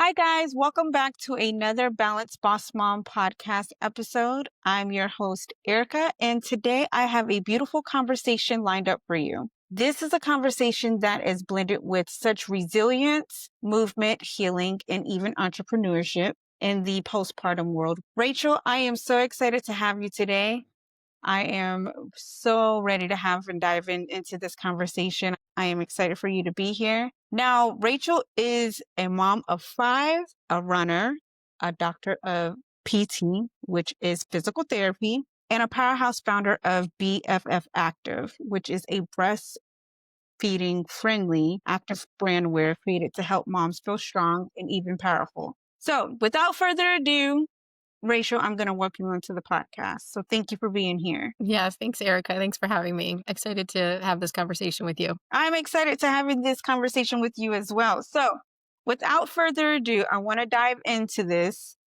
Hi, guys. Welcome back to another Balanced Boss Mom podcast episode. I'm your host, Erica, and today I have a beautiful conversation lined up for you. This is a conversation that is blended with such resilience, movement, healing, and even entrepreneurship in the postpartum world. Rachel, I am so excited to have you today. I am so ready to have and dive into this conversation. I am excited for you to be here. Now, Rachel is a mom of five, a runner, a doctor of PT, which is physical therapy, and a powerhouse founder of BFF Active, which is a breastfeeding friendly active brand wear created to help moms feel strong and even powerful. So, without further ado, Rachel, I'm going to welcome you into the podcast. So thank you for being here. Yeah, thanks, Erica. Thanks for having me. Excited to have this conversation with you. I'm excited to having this conversation with you as well. So without further ado, I want to dive into this.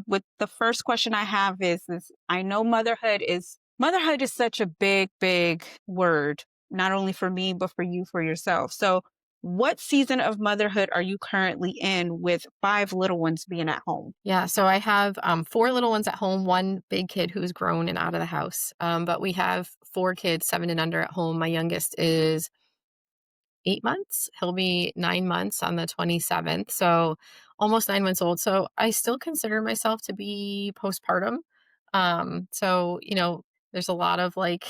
With the first question I have is this: I know motherhood is such a big word, not only for me, but for you, for yourself. So what season of motherhood are you currently in with five little ones being at home? Yeah, so I have four little ones at home, one big kid who's grown and out of the house. But we have four kids, 7 and under at home. My youngest is 8 months. He'll be 9 months on the 27th. So almost 9 months old. So I still consider myself to be postpartum. There's a lot of like,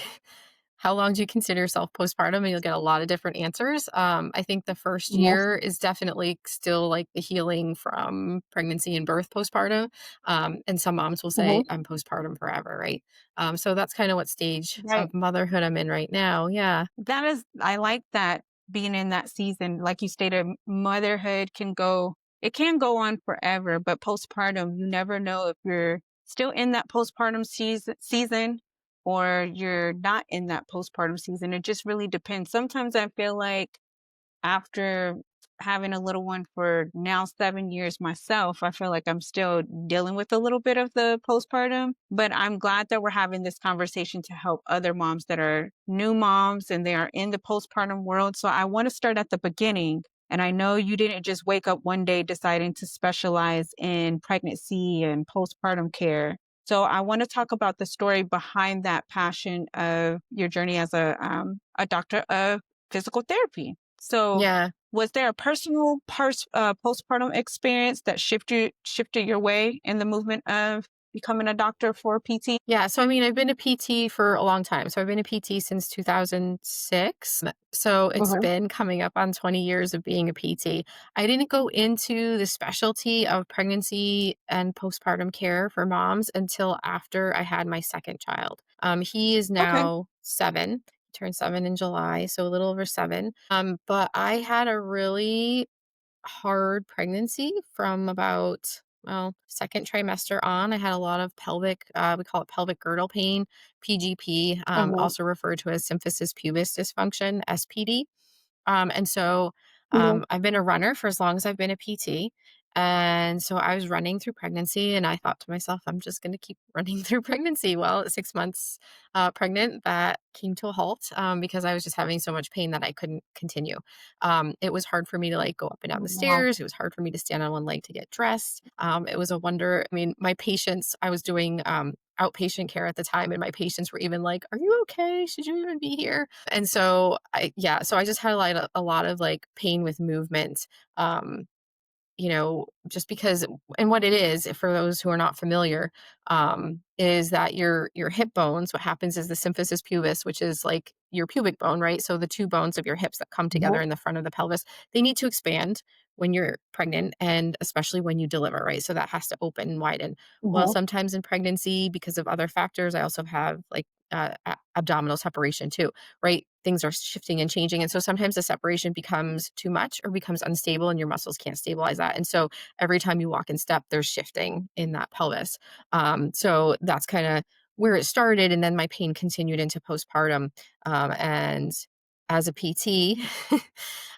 how long do you consider yourself postpartum? And you'll get a lot of different answers. I think the first Yes. year is definitely still like the healing from pregnancy and birth postpartum. And some moms will say, Mhm. I'm postpartum forever, right? So that's kind of what stage Right. of motherhood I'm in right now. Yeah. I like that being in that season. Like you stated, motherhood it can go on forever, but postpartum, you never know if you're still in that postpartum season or you're not in that postpartum season. It just really depends. Sometimes I feel like after having a little one for now 7 years myself, I feel like I'm still dealing with a little bit of the postpartum. But I'm glad that we're having this conversation to help other moms that are new moms and they are in the postpartum world. So I want to start at the beginning. And I know you didn't just wake up one day deciding to specialize in pregnancy and postpartum care. So I want to talk about the story behind that passion of your journey as a doctor of physical therapy. So, Yeah. was there a personal postpartum experience that shifted your way in the movement of becoming a doctor for PT? Yeah, so I mean, I've been a PT for a long time. So I've been a PT since 2006. So it's Okay. been coming up on 20 years of being a PT. I didn't go into the specialty of pregnancy and postpartum care for moms until after I had my second child. He is Okay. now 7. He turned 7 in July, so a little over 7. But I had a really hard pregnancy from about, well, second trimester on. I had a lot of pelvic, we call it pelvic girdle pain, PGP, Mhm. also referred to as symphysis pubis dysfunction, SPD. And so Mhm. I've been a runner for as long as I've been a PT. And so I was running through pregnancy and I thought to myself, I'm just going to keep running through pregnancy. Well, at 6 months pregnant, that came to a halt because I was just having so much pain that I couldn't continue. It was hard for me to like go up and down the Wow. stairs. It was hard for me to stand on one leg to get dressed. It was a wonder. I mean, my patients, I was doing outpatient care at the time, and my patients were even like, "Are you okay? Should you even be here?" And so so I just had like a lot of like pain with movement. Um, just because, and what it is, for those who are not familiar, is that your hip bones, what happens is the symphysis pubis, which is like your pubic bone, right? So the two bones of your hips that come together Mhm. in the front of the pelvis, they need to expand when you're pregnant and especially when you deliver, right? So that has to open and widen. Well, Mhm. sometimes in pregnancy, because of other factors, I also have like abdominal separation too, right? Things are shifting and changing. And so sometimes the separation becomes too much or becomes unstable and your muscles can't stabilize that. And so every time you walk and step, there's shifting in that pelvis. So that's kind of where it started. And then my pain continued into postpartum. And as a PT,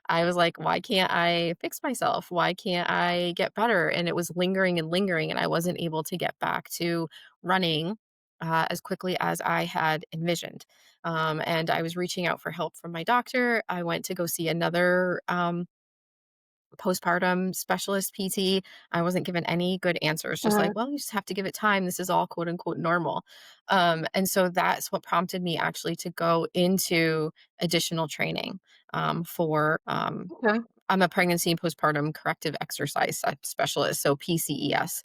I was like, why can't I fix myself? Why can't I get better? And it was lingering and lingering, and I wasn't able to get back to running as quickly as I had envisioned. And I was reaching out for help from my doctor. I went to go see another postpartum specialist PT. I wasn't given any good answers, just like, Uh-huh. well, you just have to give it time. This is all quote unquote normal. And so that's what prompted me actually to go into additional training for Okay. I'm a pregnancy and postpartum corrective exercise specialist, so PCES.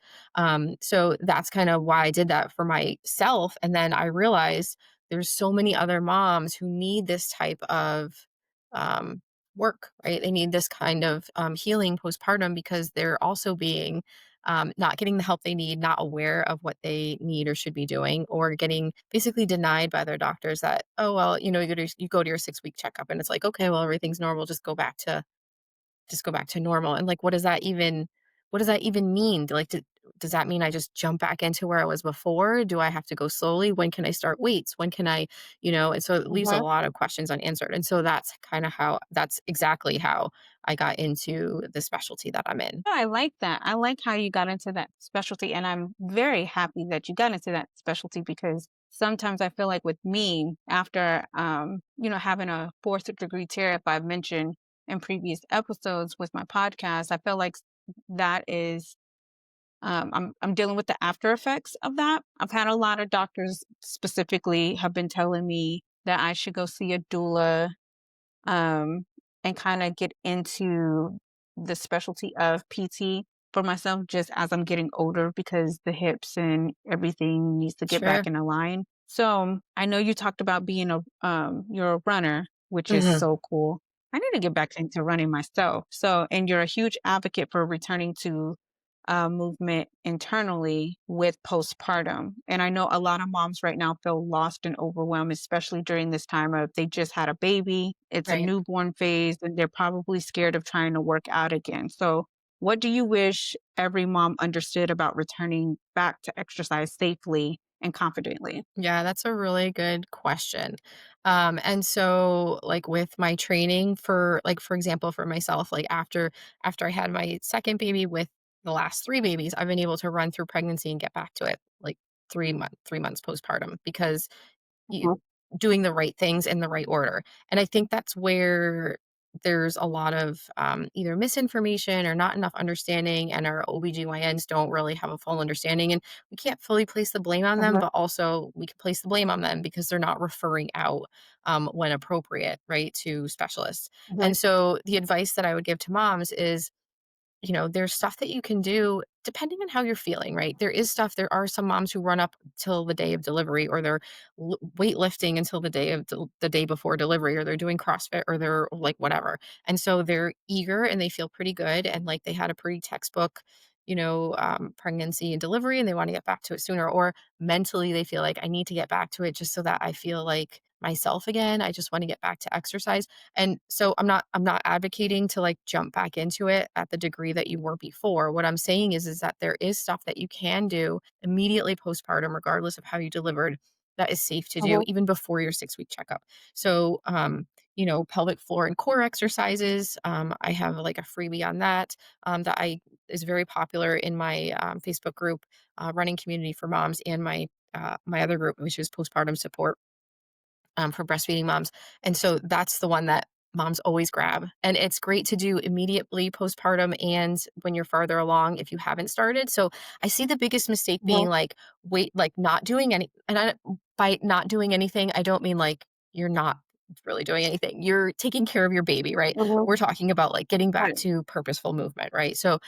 So that's kind of why I did that for myself. And then I realized there's so many other moms who need this type of um, work, right? They need this kind of healing postpartum because they're also being not getting the help they need, not aware of what they need or should be doing, or getting basically denied by their doctors that, oh, well, you go to your 6 week checkup and it's like, okay, well, everything's normal. Just go back to normal. And like, what does that even mean? Like, does that mean I just jump back into where I was before? Do I have to go slowly? When can I start weights? When can I, and so it leaves a Uh-huh. lot of questions unanswered. And so that's exactly how I got into the specialty that I'm in. Yeah, I like that. I like how you got into that specialty, and I'm very happy that you got into that specialty because sometimes I feel like with me, after having a fourth degree tariff I've mentioned in previous episodes with my podcast, I feel like that is I'm dealing with the after effects of that. I've had a lot of doctors specifically have been telling me that I should go see a doula um, and kind of get into the specialty of PT for myself just as I'm getting older because the hips and everything needs to get back Sure. in line. So I know you talked about being you're a runner, which is Mhm. so cool. I need to get back into running myself. So, and you're a huge advocate for returning to movement internally with postpartum. And I know a lot of moms right now feel lost and overwhelmed, especially during this time of they just had a baby, it's a Right. newborn phase, and they're probably scared of trying to work out again. So, what do you wish every mom understood about returning back to exercise safely and confidently? Yeah, that's a really good question. And so like with my training for example, for myself, like after I had my second baby with the last three babies, I've been able to run through pregnancy and get back to it like 3 months postpartum because you Mhm. doing the right things in the right order. And I think that's where there's a lot of either misinformation or not enough understanding, and our OBGYNs don't really have a full understanding. And we can't fully place the blame on them, Mhm. but also we can place the blame on them because they're not referring out when appropriate, right, to specialists. Mhm. And so the advice that I would give to moms is there's stuff that you can do depending on how you're feeling, right? There are some moms who run up till the day of delivery, or they're weightlifting until the day before delivery, or they're doing CrossFit, or they're like whatever. And so they're eager and they feel pretty good. And like they had a pretty textbook, pregnancy and delivery, and they want to get back to it sooner. Or mentally, they feel like I need to get back to it just so that I feel like myself again. I just want to get back to exercise. And so I'm not advocating to like jump back into it at the degree that you were before. What I'm saying is that there is stuff that you can do immediately postpartum, regardless of how you delivered, that is safe to do Mhm. even before your 6 week checkup. So pelvic floor and core exercises. I have like a freebie on that that I is very popular in my Facebook group, running community for moms, and my other group, which is postpartum support for breastfeeding moms. And so that's the one that moms always grab. And it's great to do immediately postpartum and when you're farther along if you haven't started. So I see the biggest mistake being Mhm. like, wait, like not doing any, and by not doing anything, I don't mean like you're not really doing anything. You're taking care of your baby, right? Mhm. We're talking about like getting back Right. to purposeful movement, right? So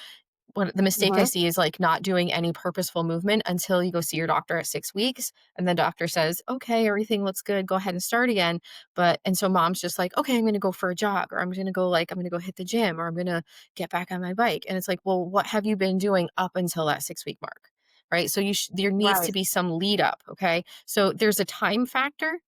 what the mistake I Mhm. see is like not doing any purposeful movement until you go see your doctor at 6 weeks. And the doctor says, okay, everything looks good. Go ahead and start again. And so mom's just like, okay, I'm going to go for a jog, or I'm going to go hit the gym, or I'm going to get back on my bike. And it's like, well, what have you been doing up until that 6 week mark? Right. So there needs to Right. be some lead up. Okay. So there's a time factor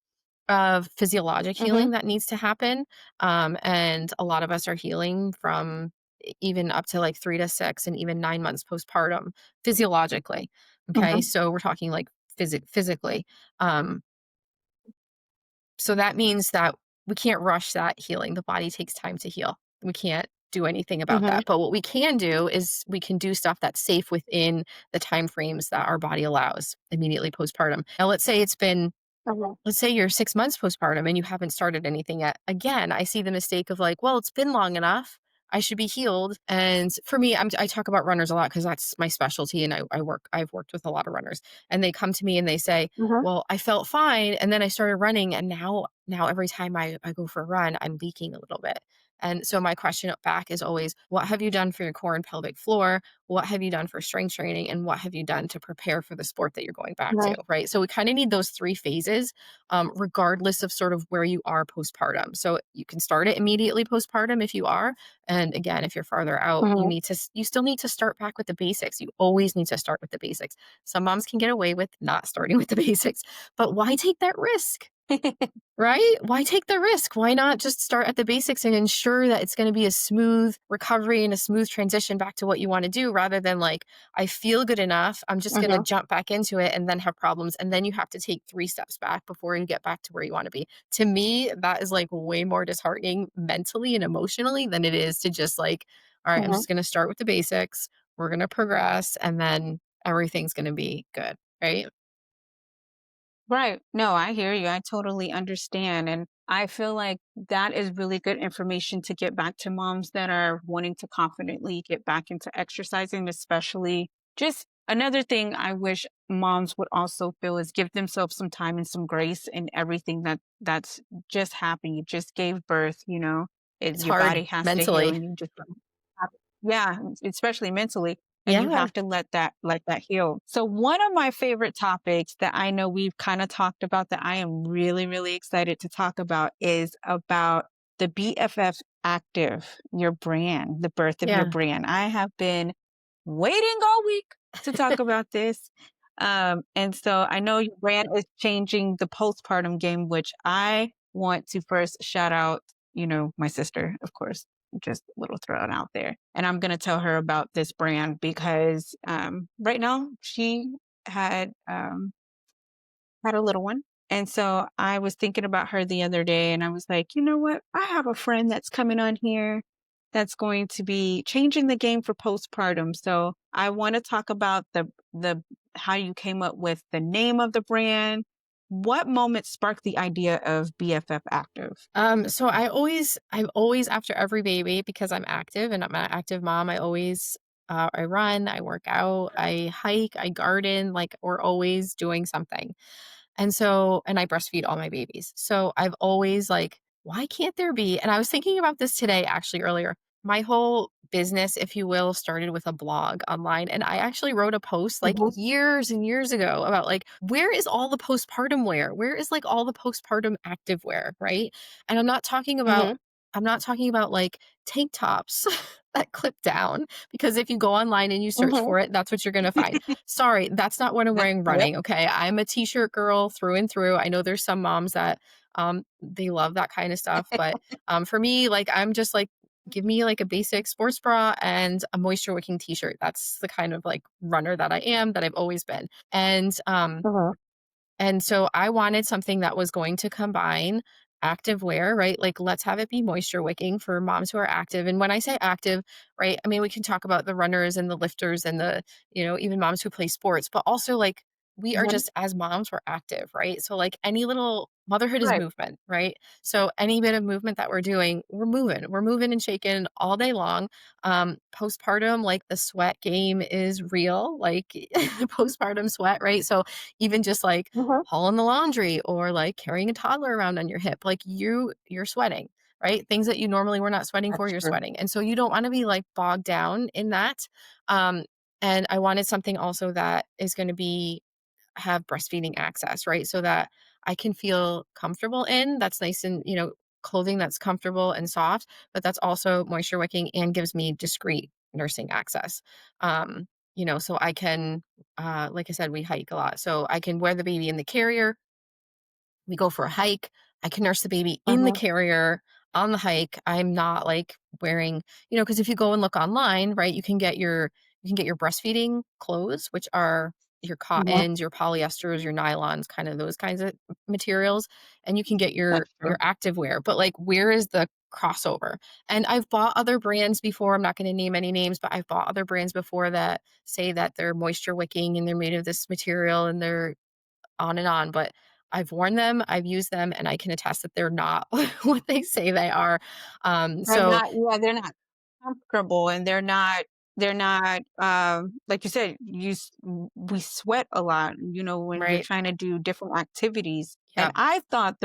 of physiologic Mhm. healing that needs to happen. And a lot of us are healing from even up to like 3 to 6 and even 9 months postpartum physiologically. Okay. Mhm. So we're talking like physically. Um, so that means that we can't rush that healing. The body takes time to heal. We can't do anything about Mhm. that. But what we can do is we can do stuff that's safe within the time frames that our body allows immediately postpartum. Now, Mhm. let's say you're 6 months postpartum and you haven't started anything yet. Again, I see the mistake of like, well, it's been long enough. I should be healed. And for me, I talk about runners a lot because that's my specialty. And I've worked with a lot of runners, and they come to me and they say, Mhm. well, I felt fine. And then I started running. And now every time I go for a run, I'm leaking a little bit. And so my question back is always, what have you done for your core and pelvic floor? What have you done for strength training? And what have you done to prepare for the sport that you're going back to? Right. Right. So we kind of need those three phases, regardless of sort of where you are postpartum. So you can start it immediately postpartum if you are. And again, if you're farther out, Mhm. you still need to start back with the basics. You always need to start with the basics. Some moms can get away with not starting with the basics, but why take that risk? Right? Why take the risk? Why not just start at the basics and ensure that it's going to be a smooth recovery and a smooth transition back to what you want to do rather than like, I feel good enough. I'm just going to Mhm. jump back into it and then have problems. And then you have to take three steps back before you get back to where you want to be. To me, that is like way more disheartening mentally and emotionally than it is to just like, all right, I'm Mhm. just going to start with the basics. We're going to progress and then everything's going to be good. Right. Right. No, I hear you. I totally understand. And I feel like that is really good information to get back to moms that are wanting to confidently get back into exercising, especially just another thing I wish moms would also feel is give themselves some time and some grace in everything that's just happened. You just gave birth, It's your body hard has to heal mentally. and you just yeah, especially mentally. And you Yeah. have to let that heal. So one of my favorite topics that I know we've kind of talked about that I am really, really excited to talk about is about the BFF Active, your brand, the birth of your Yeah. brand. I have been waiting all week to talk about this. And so I know your brand is changing the postpartum game, which I want to first shout out, my sister, of course, just a little thrown out there. And I'm going to tell her about this brand because right now she had had a little one. And so I was thinking about her the other day and I was like, you know what? I have a friend that's coming on here that's going to be changing the game for postpartum. So I want to talk about the how you came up with the name of the brand. What moment sparked the idea of BFF Active? So I've always after every baby because I'm active and I'm an active mom, I run, I work out, I hike, I garden, like we're always doing something. And I breastfeed all my babies. So I've always like, why can't there be? And I was thinking about this today actually earlier. My whole business, if you will, started with a blog online. And I actually wrote a post like Mhm. years and years ago about like, where is all the postpartum wear? Where is like all the postpartum active wear? Right. And Mhm. I'm not talking about like tank tops that clip down because if you go online and you search Mhm. for it, that's what you're going to find. Sorry, that's not what I'm wearing Yep. running, okay? I'm a t-shirt girl through and through. I know there's some moms that, they love that kind of stuff, but, for me, like, I'm just like, give me, like, a basic sports bra and a moisture wicking t-shirt. That's the kind of, like, runner that I am, that I've always been, Mhm. and so I wanted something that was going to combine active wear, right? Like, let's have it be moisture wicking for moms who are active. And when I say active, right, I mean, we can talk about the runners and the lifters and even moms who play sports, but also like we are Mhm. just as moms, we're active, right? So, like, any little motherhood is Right. movement, right? So, any bit of movement that we're doing, we're moving and shaking all day long. Postpartum, like the sweat game is real, like postpartum sweat, right? So, even just like Mhm. hauling the laundry or like carrying a toddler around on your hip, like you're sweating, right? Things that you normally were not sweating for, That's you're true. sweating. And so you don't want to be like bogged down in that. Um, and I wanted something also that is going to be have breastfeeding access, right? So that I can feel comfortable in. That's nice and, clothing that's comfortable and soft, but that's also moisture wicking and gives me discreet nursing access. So I can, like I said, we hike a lot. So I can wear the baby in the carrier, we go for a hike. I can nurse the baby in the Mhm. carrier on the hike. I'm not like wearing, because if you go and look online, right, you can get your breastfeeding clothes, which are your Mhm. cottons, your polyesters, your nylons, kind of those kinds of materials, and you can get your That's your true. active wear. But like, where is the crossover? And I've bought other brands before. I'm not going to name any names, but I've bought other brands before that say that they're moisture wicking and they're made of this material and they're on and on, but I've worn them, I've used them, and I can attest that they're not what they say they are. They're So not, yeah, they're not. comfortable and they're not like you said, we sweat a lot, when you're Right. trying to do different activities. And Yep. I thought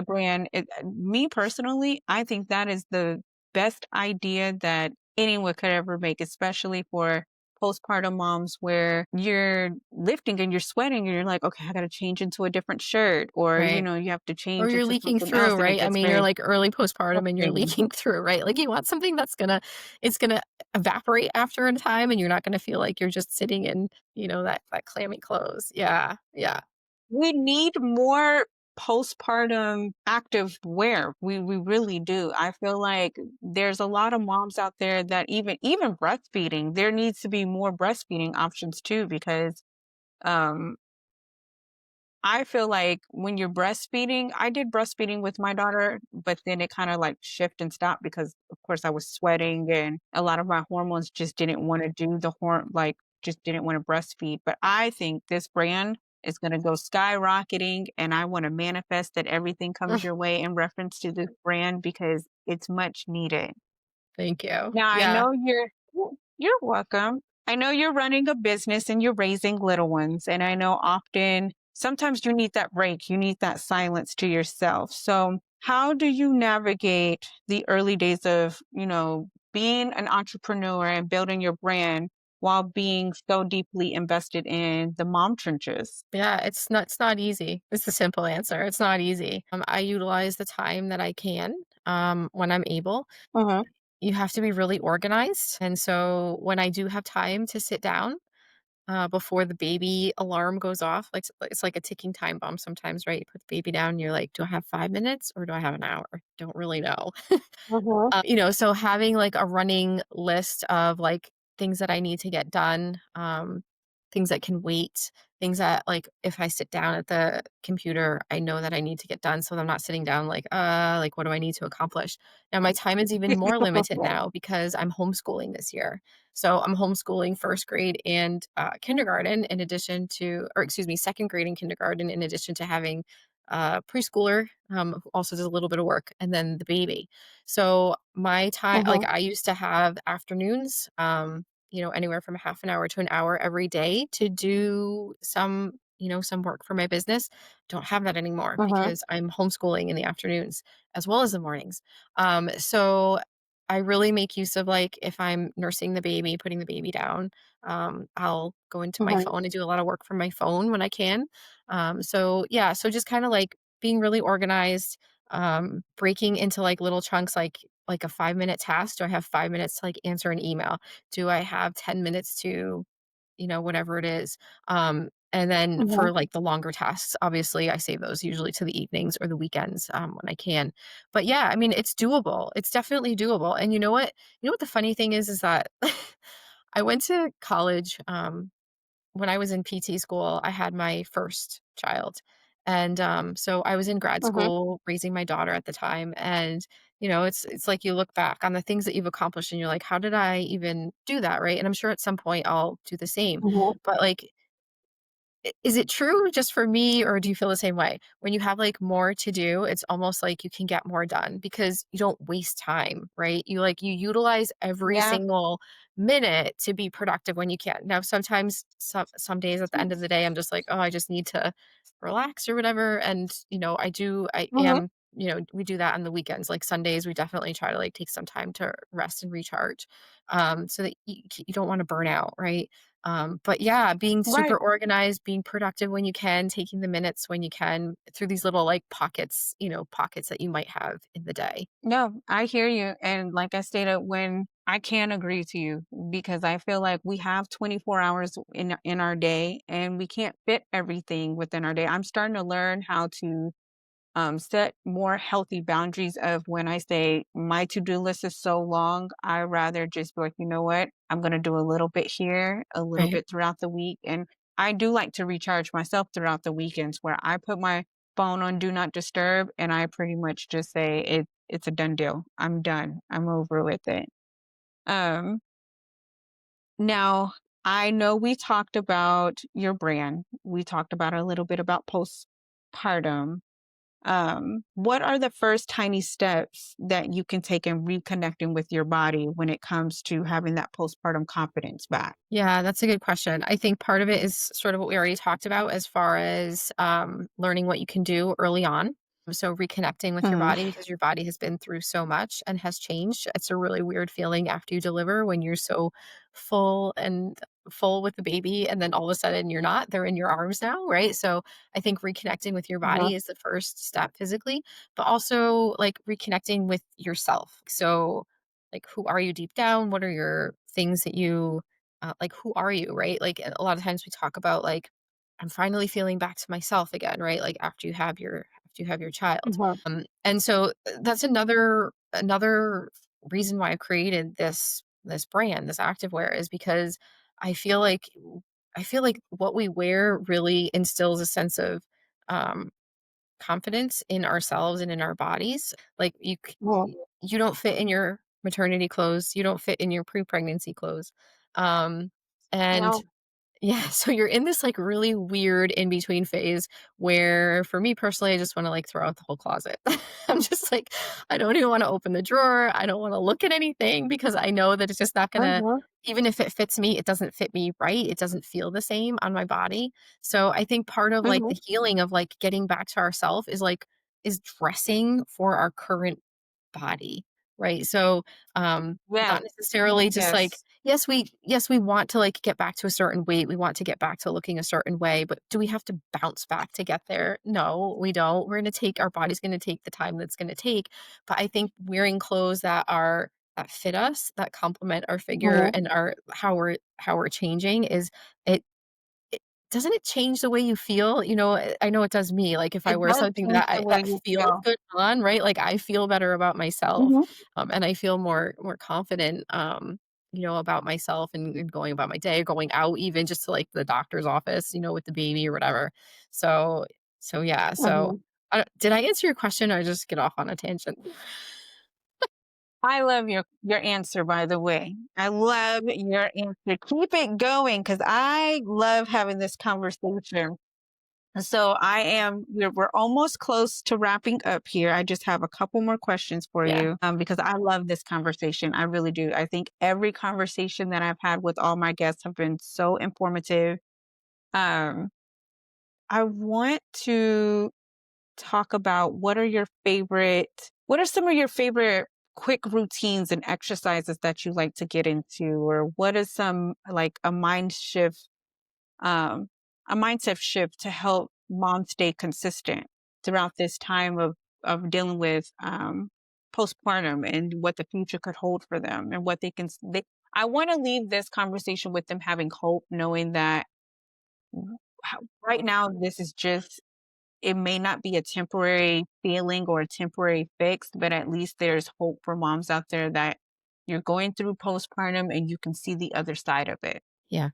me personally, I think that is the best idea that anyone could ever make, especially for postpartum moms where you're lifting and you're sweating and you're like, okay, I got to change into a different shirt, or Right. you have to Or change you're into leaking something else through, and it right? I gets mean, you're very like early postpartum and you're frustrating. leaking through, right? Like you want something that's it's gonna evaporate after a time and you're not gonna feel like you're just sitting in, that clammy clothes. Yeah. Yeah. We need more postpartum active wear. We really do. I feel like there's a lot of moms out there that even breastfeeding, there needs to be more breastfeeding options too, because um I feel like when you're breastfeeding, I did breastfeeding with my daughter, but then it kind of like shift and stop because of course I was sweating and a lot of my hormones just didn't want to do just didn't want to breastfeed. But I think this brand is going to go skyrocketing and I want to manifest that everything comes your way in reference to this brand because it's much needed. Thank you. Now I Yeah. know you're welcome. I know you're running a business and you're raising little ones, and I know often sometimes you need that break, you need that silence to yourself. So, how do you navigate the early days of, being an entrepreneur and building your brand while being so deeply invested in the mom trenches? Yeah, it's not easy. It's the simple answer. It's not easy. I utilize the time that I can when I'm able. Mhm. You have to be really organized. And so when I do have time to sit down before the baby alarm goes off, like it's like a ticking time bomb sometimes, right? You put the baby down, and you're like, do I have 5 minutes or do I have an hour? Don't really know. Mhm. So having like a running list of like things that I need to get done, things that can wait, things that like if I sit down at the computer, I know that I need to get done so that I'm not sitting down like what do I need to accomplish? Now my time is even more limited now because I'm homeschooling this year. So I'm homeschooling first grade and kindergarten in addition to, or excuse me, second grade and kindergarten in addition to having preschooler who also does a little bit of work and then the baby. So my time, like Mhm. I used to have afternoons, anywhere from half an hour to an hour every day to do some work for my business. Don't have that anymore Mhm. because I'm homeschooling in the afternoons as well as the mornings. So I really make use of like if I'm nursing the baby, putting the baby down, I'll go into my Mhm. phone and do a lot of work from my phone when I can. So yeah, so just kind of like being really organized, breaking into like little chunks like a 5-minute task. Do I have 5 minutes to like answer an email? Do I have 10 minutes to, whatever it is? And then Mhm. for like the longer tasks, obviously I save those usually to the evenings or the weekends when I can. But yeah, I mean, it's doable. It's definitely doable. And you know what? You know what the funny thing is that I went to college when I was in PT school, I had my first child. And so I was in grad Mhm. school raising my daughter at the time. And, it's like you look back on the things that you've accomplished and you're like, how did I even do that? Right. And I'm sure at some point I'll do the same. Mhm. But like is it true just for me, or do you feel the same way? When you have, like, more to do, it's almost like you can get more done because you don't waste time, right? You utilize every Yeah. single minute to be productive when you can. Now, sometimes some days at the end of the day, I'm just like, "Oh, I just need to relax," or whatever, and, I Mhm. am we do that on the weekends, like, Sundays, we definitely try to, like, take some time to rest and recharge, so that you don't wanna burn out, right? But yeah, being super Right. organized, being productive when you can, taking the minutes when you can through these little like pockets that you might have in the day. No, I hear you. And like I stated, when I can agree to you because I feel like we have 24 hours in our day and we can't fit everything within our day. I'm starting to learn how to set more healthy boundaries of when I say my to-do list is so long, I rather just be like, you know what? I'm going to do a little bit here, a little Right. bit throughout the week. And I do like to recharge myself throughout the weekends where I put my phone on do not disturb and I pretty much just say it's a done deal. I'm done. I'm over with it. Um Now I know we talked about your brand. We talked about a little bit about postpartum. What are the first tiny steps that you can take in reconnecting with your body when it comes to having that postpartum confidence back? Yeah, that's a good question. I think part of it is sort of what we already talked about as far as learning what you can do early on. So, reconnecting with your Mhm. body because your body has been through so much and has changed. It's a really weird feeling after you deliver when you're so full and full with the baby, and then all of a sudden you're not. They're in your arms now, right? So, I think reconnecting with your Uh-huh. body is the first step physically, but also like reconnecting with yourself. So, like, who are you deep down? What are your things that you like, who are you, right? Like, a lot of times we talk about like, I'm finally feeling back to myself again, right? Like after you have your child. Uh-huh. And so that's another reason why I created this brand, this activewear, is because I feel like I feel like what we wear really instills a sense of um confidence in ourselves and in our bodies. Like you don't fit in your maternity clothes, you don't fit in your pre-pregnancy clothes. Um and No. yeah, so you're in this like really weird in between phase where for me personally, I just want to like throw out the whole closet. I'm just like, I don't even want to open the drawer. I don't want to look at anything because I know that it's just not gonna, Uh-huh. even if it fits me, it doesn't fit me right. It doesn't feel the same on my body. So I think part of like Mhm. the healing of like getting back to ourself is dressing for our current body. Right. So Yes. not necessarily just like Yes. yes, we want to, like, get back to a certain weight, we want to get back to looking a certain way, but do we have to bounce back to get there? No, we don't. Our body's gonna take the time that's gonna take, but I think wearing clothes that fit us, that complement our figure Mhm. and our how we're changing is it it doesn't it change the way you feel? You know, I know it does me, like, if I It wear does something change the way that you feels feel. good on, right? Like, I feel better about myself, Mhm. and I feel more confident, about myself and going about my day, going out even just to, like, the doctor's office, with the baby or whatever. So yeah, Mhm. did I answer your question or I just get off on a tangent? I love your answer, by the way. I love your answer. Keep it going because I love having this conversation. So we're almost close to wrapping up here. I just have a couple more questions for Yeah, you because I love this conversation. I really do. I think every conversation that I've had with all my guests have been so informative. Um, I want to talk about what are some of your favorite quick routines and exercises that you like to get into, or what is some like um, a mindset shift to help moms stay consistent throughout this time of dealing with postpartum and what the future could hold for them and what I want to leave this conversation with them having hope, knowing that right now this is just it may not be a temporary feeling or a temporary fix, but at least there's hope for moms out there that you're going through postpartum and you can see the other side of it. yeah.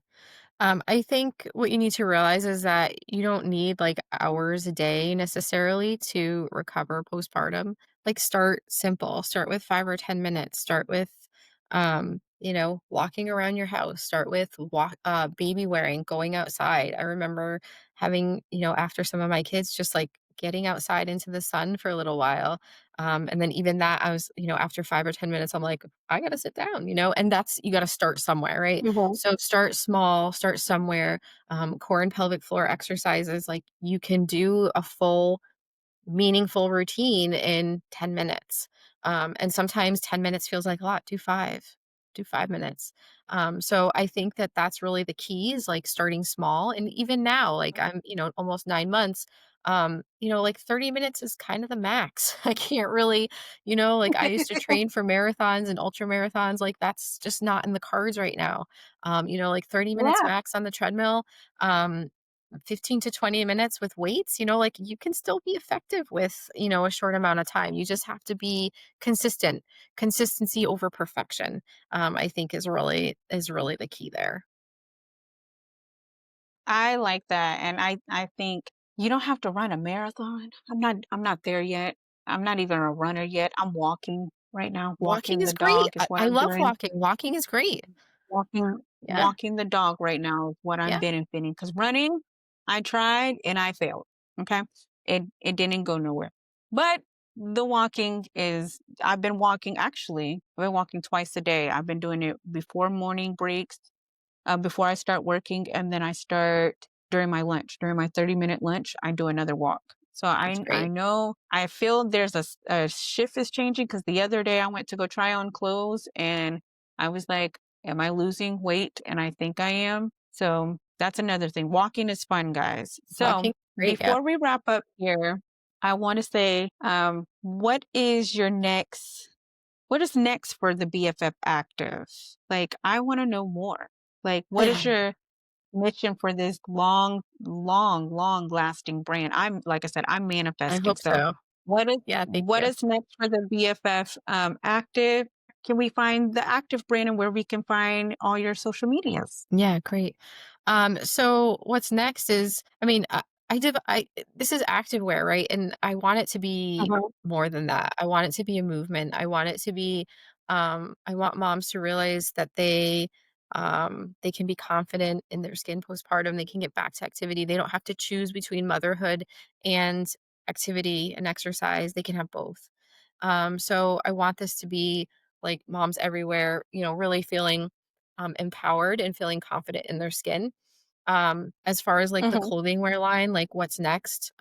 I think what you need to realize is that you don't need like hours a day necessarily to recover postpartum. Like start simple, start with 5 or 10 minutes, start with, walking around your house, start with baby wearing, going outside. I remember having, after some of my kids, just like getting outside into the sun for a little while. And then even that, I was, after 5 or 10 minutes, I'm like, I got to sit down, and you got to start somewhere, right? Mhm. So start small, start somewhere. Core and pelvic floor exercises, like you can do a full meaningful routine in 10 minutes. And sometimes 10 minutes feels like a lot. Do 5 minutes. So I think that that's really the key is like starting small. And even now, like I'm, almost 9 months. Like 30 minutes is kind of the max. I can't really, like I used to train for marathons and ultra marathons. Like that's just not in the cards right now. Like 30 minutes Yeah, max on the treadmill. Um, 15 to 20 minutes with weights, like you can still be effective with, a short amount of time. You just have to be consistent. Consistency over perfection, I think is really the key there. I like that. And I think you don't have to run a marathon. I'm not there yet. I'm not even a runner yet. I'm walking right now. Walking Walking is the great. dog is what I I'm love doing. walking. Walking is great. Yeah. Walking the dog right now is what I'm Yeah. benefiting. Because running, I tried and I failed. Okay. It didn't go nowhere. But the walking is, I've been walking twice a day. I've been doing it before morning breaks, before I start working, and then I start during my lunch. During my 30-minute lunch, I do another walk. So That's I great. know, I feel there's a shift is changing because the other day I went to go try on clothes and I was like, am I losing weight? And I think I am. So that's another thing. Walking is fun, guys. So Walking, great, yeah. before we wrap up here, I want to say, what is next for the BFF Active? Like, I want to know more. Like, what is your mission for this long lasting brand? Like I said, I'm I manifesting. hope So, so. what is Yeah, thank what you. is next for the BFF Active? Can we find the Active brand and where we can find all your social medias? Yeah, great. So what's next is, I this is activewear, right? And I want it to be Uh-huh. more than that. I want it to be a movement. I want it to be, I want moms to realize that they can be confident in their skin postpartum. They can get back to activity. They don't have to choose between motherhood and activity and exercise. They can have both. So I want this to be like moms everywhere, really feeling empowered and feeling confident in their skin. As far as like the Hmm. clothing wear line, like what's next?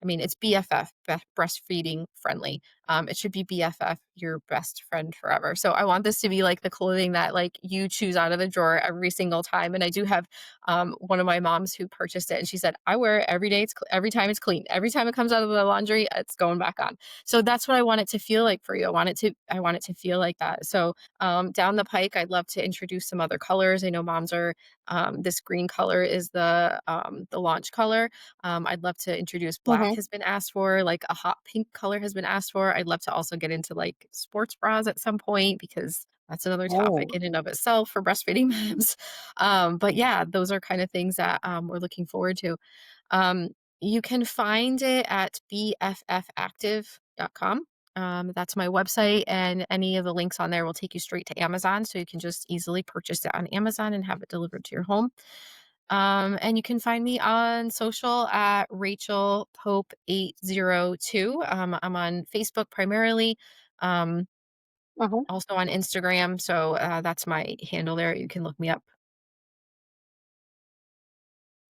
It's BFF, breastfeeding friendly. It should be BFF, your best friend forever. So I want this to be like the clothing that like you choose out of the drawer every single time. And I do have one of my moms who purchased it, and she said, "I wear it every day. Every time it's clean. Every time it comes out of the laundry, it's going back on." So that's what I want it to feel like for you. I want it to feel like that. So down the pike, I'd love to introduce some other colors. I know moms are this green color is the launch color. I'd love to introduce black Hmm. has been asked for, like a hot pink color has been asked for. I'd love to also get into like sports bras at some point because that's another topic Oh. in and of itself for breastfeeding moms. But yeah, those are kind of things that we're looking forward to. Um, you can find it at bffactive.com. That's my website, and any of the links on there will take you straight to Amazon. So you can just easily purchase it on Amazon and have it delivered to your home. And you can find me on social at Rachel Pope 802. I'm on Facebook primarily, um, also on Instagram. So that's my handle there. You can look me up.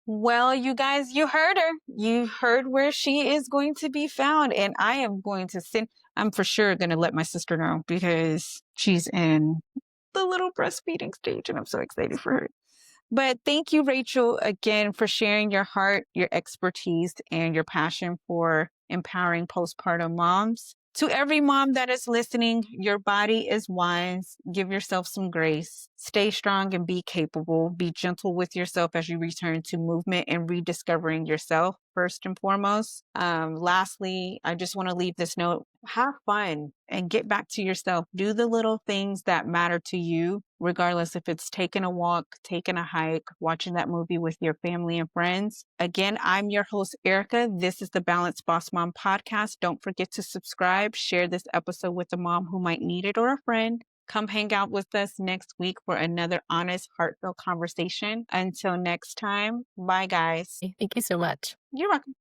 Well, you guys, you heard her. You heard where she is going to be found. And I'm for sure going to let my sister know because she's in the little breastfeeding stage and I'm so excited for her. But thank you, Rachel, again for sharing your heart, your expertise, and your passion for empowering postpartum moms. To every mom that is listening, your body is wise. Give yourself some grace. Stay strong and be capable. Be gentle with yourself as you return to movement and rediscovering yourself first and foremost. Lastly, I just want to leave this note. Have fun and get back to yourself. Do the little things that matter to you, regardless if it's taking a walk, taking a hike, watching that movie with your family and friends. Again, I'm your host, Erica. This is the Balanced Boss Mom podcast. Don't forget to subscribe, share this episode with a mom who might need it or a friend. Come hang out with us next week for another honest, heartfelt conversation. Until next time, bye, guys. Thank you so much. You're welcome.